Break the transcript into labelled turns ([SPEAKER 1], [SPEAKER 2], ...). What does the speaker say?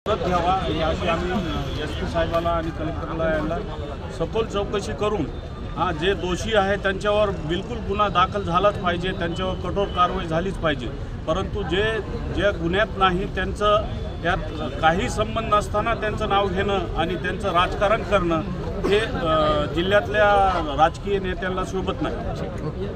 [SPEAKER 1] घ्यावा याची आम्ही SP साहेबाला आणि कलेक्टरला यांना सखोल चौकशी करून जे दोषी आहे त्यांच्यावर बिलकुल गुन्हा दाखल झालाच पाहिजे, त्यांच्यावर कठोर कारवाई झालीच पाहिजे। परंतु जे गुन्ह्यात नाही त्यांचं त्यात काही संबंध नसताना त्यांचं नाव घेणं आणि त्यांचं राजकारण करणं हे जिल्ह्यातल्या राजकीय नेत्यांना शोभत नाही।